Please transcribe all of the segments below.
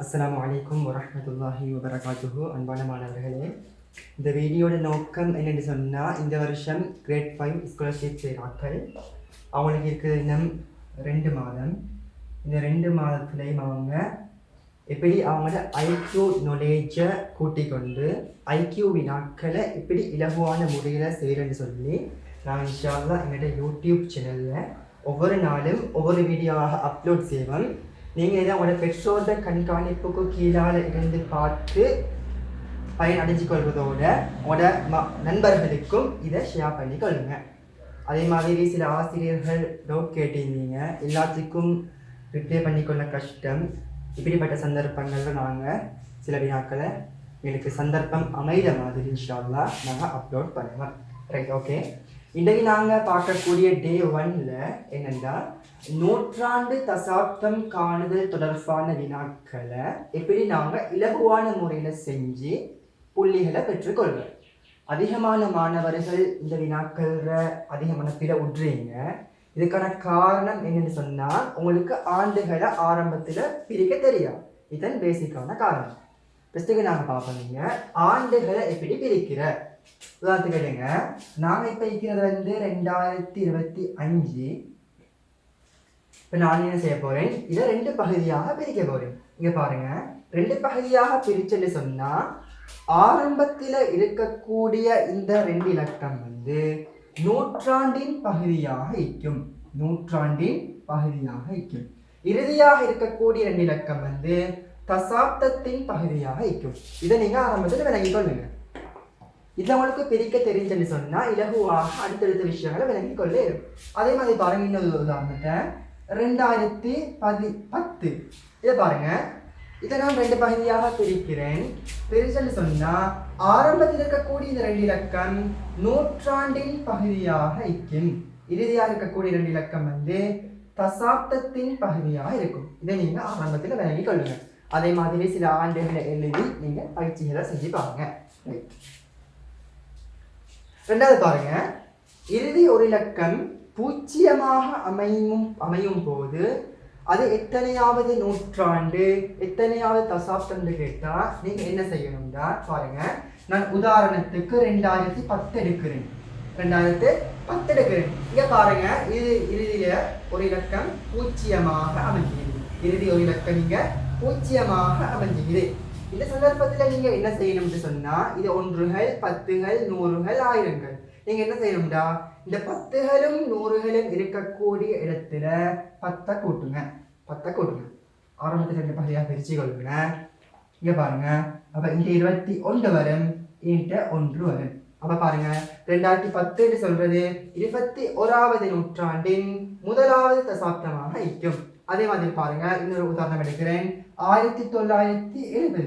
அஸ்ஸலாமு அலைக்கும் வரஹ்மத்துல்லாஹி வபரகாத்துஹு. அன்பான மாணவர்களே, இந்த வீடியோட நோக்கம் என்னென்னு சொன்னால், இந்த வருஷம் கிரேட் 5 ஸ்காலர்ஷிப் செய்கிறார்கள். அவங்களுக்கு இருக்கிற இன்னும் 2 மாதம். இந்த 2 மாதத்துலேயும் அவங்க எப்படி அவங்களோட ஐக்யூ நாலேஜை கூட்டிக் கொண்டு ஐக்யூ வினாக்களை எப்படி இலகுவான முறையில் செய்கிறேன்னு சொல்லி நான் இன்ஷா அல்லாஹ் எங்களோட யூடியூப் சேனலில் ஒவ்வொரு நாளும் ஒவ்வொரு வீடியோவாக அப்லோட் செய்வேன். நீங்கள் இதை உங்களோட பெற்றோர்ட கண்காணிப்புக்கு கீழால் இருந்து பார்த்து பயனடைஞ்சு கொள்வதோட உங்களோட நண்பர்களுக்கும் இதை ஷேர் பண்ணி கொள்ளுங்க. அதே மாதிரி சில ஆசிரியர்கள் டவுட் கேட்டிருந்தீங்க, எல்லாத்துக்கும் ரிப்ளை பண்ணிக்கொள்ள கஷ்டம். இப்படிப்பட்ட சந்தர்ப்பங்களில் நாங்கள் சில வினாக்களை எங்களுக்கு சந்தர்ப்பம் அமைத மாதிரி இன்ஷா அல்லாஹ் நாங்கள் அப்லோட் பண்ணுவோம். Right, okay. இன்றைக்கு நாங்கள் பார்க்கக்கூடிய டே 1ல் என்னென்னா, நூற்றாண்டு தசாப்தம் காணுதல் தொடர்பான வினாக்களை எப்படி நாங்கள் இலகுவான முறையில் செஞ்சு புள்ளிகளை பெற்றுக்கொள்வோம். அதிகமான மாணவர்கள் இந்த வினாக்களில் அதிகமான பிற உட்றீங்க. இதுக்கான காரணம் என்னென்னு சொன்னால், உங்களுக்கு ஆண்டுகளை ஆரம்பத்தில் பிரிக்க தெரியாது. இதன் பேசிக்கான காரணம். ஃபஸ்ட்டுக்கு நாங்கள் பார்ப்போங்க, ஆண்டுகளை எப்படி பிரிக்கிற. உதாரணத்துக்கு கேளுங்க, நாங்கள் இப்போ இருக்கிறது 2025. இப்போ நான் என்ன செய்ய போகிறேன், இதை 2 பகுதியாக பிரிக்க போகிறேன். இங்கே பாருங்கள், 2 பகுதியாக பிரிச்சுன்னு சொன்னால், ஆரம்பத்தில் இருக்கக்கூடிய இந்த 2 இலக்கம் நூற்றாண்டின் பகுதியாக இருக்கும். நூற்றாண்டின் பகுதியாக இருக்கும். இறுதியாக இருக்கக்கூடிய 2 இலக்கம் தசாப்தத்தின் பகுதியாக இருக்கும். இதை நீங்கள் ஆரம்பத்தில் விளங்கிக் கொள்ளுங்க. இதை உங்களுக்கு பிரிக்க தெரிஞ்சன்னு சொன்னால் இலகுவாக அடுத்தடுத்த விஷயங்களை விளங்கிக் கொள்ள இருக்கும். அதே மாதிரி பாருங்க, இன்னொரு உதாரணத்தை 2010. இதை பாருங்க, இதை நான் 2 பகுதியாக பிரிக்கிறேன். பிரிச்சன்னு சொன்னால் ஆரம்பத்தில் இருக்கக்கூடிய இந்த 2 இலக்கம் நூற்றாண்டின் பகுதியாக இருக்கும். இறுதியாக இருக்கக்கூடிய 2 இலக்கம் தசாப்தத்தின் பகுதியாக இருக்கும். இதை நீங்கள் ஆரம்பத்தில் விளங்கிக் கொள்ளுங்க. அதே மாதிரி சில ஆண்டுகளை எழுதி நீங்கள் பயிற்சிகளை செஞ்சு பாருங்க. ரெண்டாவது பாருங்க, இறுதி ஒரு இலக்கம் பூஜ்ஜியமாக அமையும் போது அது எத்தனையாவது நூற்றாண்டு, எத்தனையாவது தசாப்தம்னு கேட்டால் நீங்கள் என்ன செய்யணும்னா, பாருங்க, நான் உதாரணத்துக்கு 2010 எடுக்கிறேன். 2010 எடுக்கிறேன். இங்கே பாருங்க, இது இறுதியில் ஒரு இலக்கம் பூஜ்ஜியமாக அமைஞ்சிது. இறுதி ஒரு இலக்கம் இங்கே பூஜ்ஜியமாக அமைஞ்சிது. இந்த சந்தர்ப்பத்தில் நீங்கள் என்ன செய்யணும்னு சொன்னால், இது 1கள் 10கள் 100கள் 1000கள். நீங்கள் என்ன செய்யணும்டா, இந்த 10களும் 100களும் இருக்கக்கூடிய இடத்துல 10 கூட்டுங்க. 10 கூட்டுங்க. ஆரம்பத்தில் 2 பகுதியாக பிரித்து கொள்ளுங்க. இங்கே பாருங்க, அப்போ இங்கே 21 வரும், இங்கே 1 வரும். அப்போ பாருங்க, 2010 சொல்றது 21வது நூற்றாண்டின் 1வது தசாப்தமாக இருக்கும். அதே மாதிரி பாருங்க, இன்னொரு உதாரணம் எடுக்கிறேன். 1970.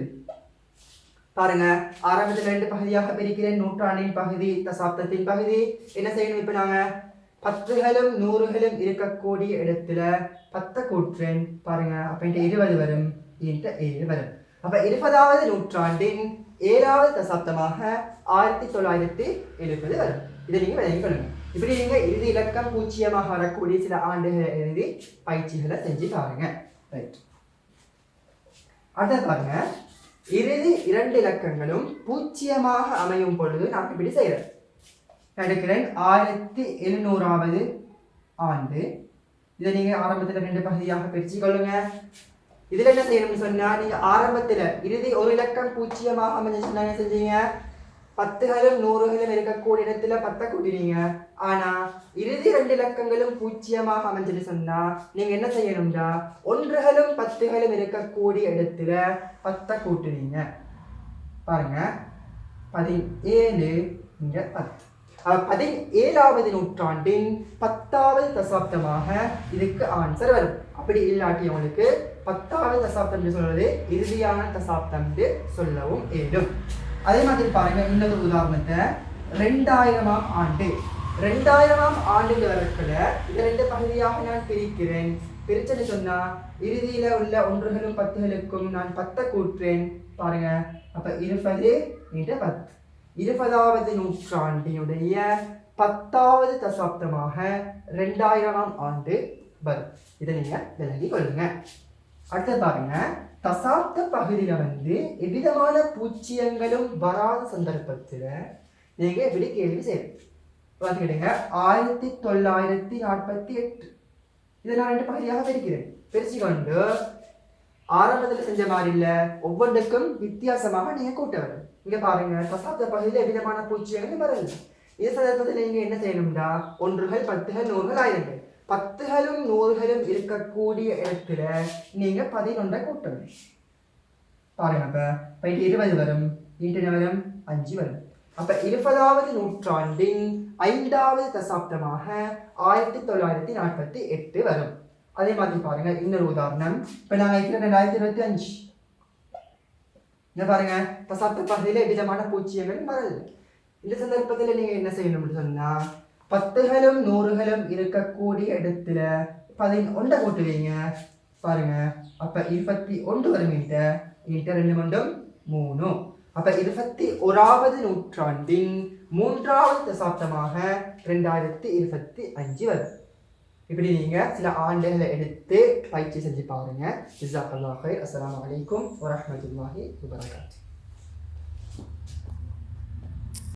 பாருங்க, ஆரம்பத்தில் 2 பகுதியாக பிரிக்கிறேன். நூற்றாண்டின் பகுதி, தசாப்தத்தின் பகுதி. என்ன செய்யணும், இப்போ நாங்கள் 10களும் 100களும் இருக்கக்கூடிய இடத்துல 10 கூட்டுறேன். பாருங்க, அப்போ 20 வரும், 7 வரும். அப்போ 20வது நூற்றாண்டின் 7வது தசாப்தமாக 1970 வரும். இதை நீங்கள் விளங்கிக் கொள்ளுங்க. இப்படி நீங்கள் இறுதி இலக்கம் பூஜ்ஜியமாக வரக்கூடிய சில ஆண்டுகளை எழுதி பயிற்சிகளை செஞ்சு பாருங்க. ரைட், அடுத்த பாருங்க, இறுதி 2 இலக்கங்களும் பூஜ்ஜியமாக அமையும் பொழுது நான் இப்படி செய்கிறேன். எடுக்கிறேன் 1700வது ஆண்டு. இதை நீங்கள் ஆரம்பத்தில் 2 பகுதியாக பிரித்து கொள்ளுங்க. இதில் என்ன செய்யணும்னு சொன்னால், நீங்கள் ஆரம்பத்தில் இறுதி ஒரு இலக்கம் பூஜ்ஜியமாக அமைஞ்சு சொன்னால் என்ன செஞ்சீங்க, 10களும் 100களும் இருக்கக்கூடிய இடத்துல 10 கூட்டினீங்க. ஆனால் இறுதி 2 இலக்கங்களும் பூஜ்ஜியமாக அமைஞ்சுன்னு சொன்னால் நீங்கள் என்ன செய்யணும்டா, 1களும் 10களும் இருக்கக்கூடிய இடத்துல 10 கூட்டுனீங்க. பாருங்க, 17 இங்கே 10. 17வது நூற்றாண்டின் 10வது தசாப்தமாக இதுக்கு ஆன்சர் வரும். அப்படி இல்லாட்டி உங்களுக்கு 10வது தசாப்தம் சொல்றது இறுதியான தசாப்தம் சொல்லவும் ஏதும். அதே மாதிரி பாருங்க, இன்னொரு உதாரணத்தை 2000ஆம் ஆண்டு. 2000ஆம் ஆண்டு வரக்குள்ள இதை 2 பகுதியாக நான் பிரிக்கிறேன். பிரிச்சன்னு சொன்னா இறுதியில உள்ள 1களும் 10களுக்கும் நான் 10 கூட்டுறேன். பாருங்க, அப்ப 20 × 10. 20வது நூற்றாண்டினுடைய 10வது தசாப்தமாக 2000ஆம் ஆண்டு வரும். இதை நீங்க விளங்கி கொள்ளுங்க. அடுத்து பாருங்க, தசாப்த பகுதியில் வந்து எவ்விதமான பூச்சியங்களும் வராத சந்தர்ப்பத்தில் நீங்கள் எப்படி கேள்வி செய்யணும் பார்த்துக்கிடுங்க. 1948 இதை நான் 2 பகுதியாக பிரிக்கிறேன். பிரித்து கொண்டு ஆரம்பத்தில் செஞ்ச மாதிரி இல்லை, ஒவ்வொன்றுக்கும் வித்தியாசமாக நீங்கள் கூட்ட வரும். இங்கே பாருங்க, தசாப்த பகுதியில் எவ்விதமான பூச்சியங்களும் வரல. இது சந்தர்ப்பத்தில் நீங்கள் என்ன செய்யணும்டா, 1கள் 10கள் 100கள் 1000கள் 10களும் 100களும் இருக்கக்கூடிய இடத்துல நீங்கள் 11 கூட்டணும். பாருங்க, அப்போ 20 வரும், 2 வரும், 5 வரும். அப்ப 20வது நூற்றாண்டின் 5வது தசாப்தமாக 1948 வரும். அதே மாதிரி பாருங்க, இன்னொரு உதாரணம். இப்ப நாங்க 2025 பாருங்க, தசாப்த பகுதியில விதமான பூச்சியங்கள் வரல. இந்த சந்தர்ப்பத்தில் நீங்க என்ன செய்யணும்னு சொன்னா, 10களும் 100களும் இருக்கக்கூடிய இடத்துல 11 கூட்டுவீங்க. பாருங்க, அப்ப 21 வரும். 2 மண்டும் 3. அப்ப 21வது நூற்றாண்டின் 3வது தசாப்தமாக 2025 வரும். இப்படி நீங்க சில ஆண்டுகளை எடுத்து பயிற்சி செஞ்சு பாருங்க. ஜஸாக்கல்லாஹு கைர். அஸ்ஸலாமு அலைக்கும் வரஹ்மத்துல்லாஹி வபரகாத்துஹு.